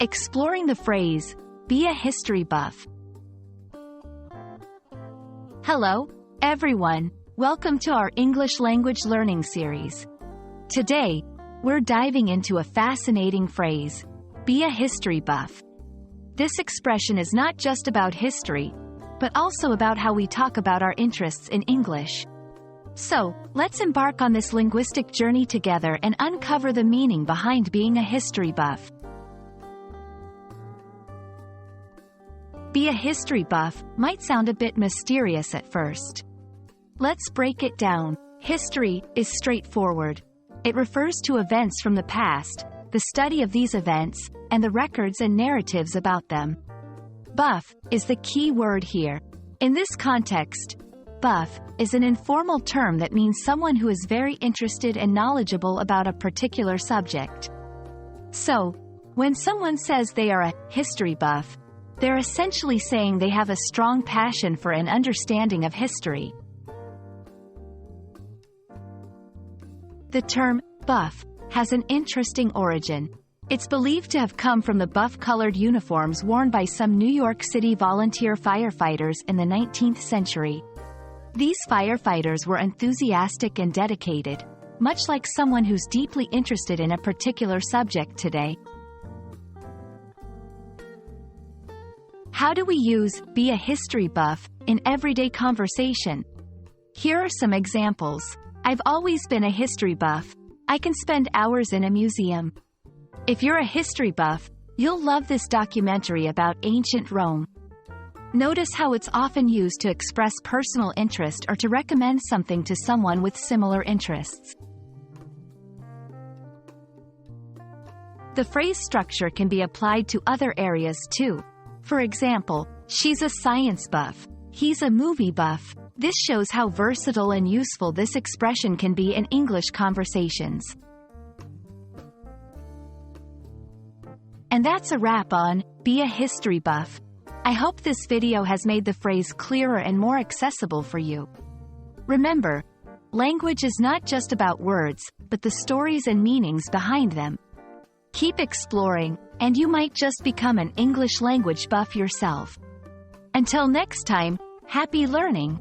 Exploring the phrase, be a history buff. Hello, everyone. Welcome to our English language learning series. Today, we're diving into a fascinating phrase, be a history buff. This expression is not just about history, but also about how we talk about our interests in English. So, let's embark on this linguistic journey together and uncover the meaning behind being a history buff. Be a history buff might sound a bit mysterious at first. Let's break it down. History is straightforward. It refers to events from the past, the study of these events, and the records and narratives about them. Buff is the key word here. In this context, buff is an informal term that means someone who is very interested and knowledgeable about a particular subject. So, when someone says they are a history buff, they're essentially saying they have a strong passion for an understanding of history. The term buff has an interesting origin. It's believed to have come from the buff-colored uniforms worn by some New York City volunteer firefighters in the 19th century. These firefighters were enthusiastic and dedicated, much like someone who's deeply interested in a particular subject today. How do we use be a history buff in everyday conversation? Here are some examples. I've always been a history buff. I can spend hours in a museum. If you're a history buff, you'll love this documentary about ancient Rome. Notice how it's often used to express personal interest or to recommend something to someone with similar interests. The phrase structure can be applied to other areas too. For example, she's a science buff. He's a movie buff. This shows how versatile and useful this expression can be in English conversations. And that's a wrap on Be a History Buff. I hope this video has made the phrase clearer and more accessible for you. Remember, language is not just about words, but the stories and meanings behind them. Keep exploring, and you might just become an English language buff yourself. Until next time, happy learning!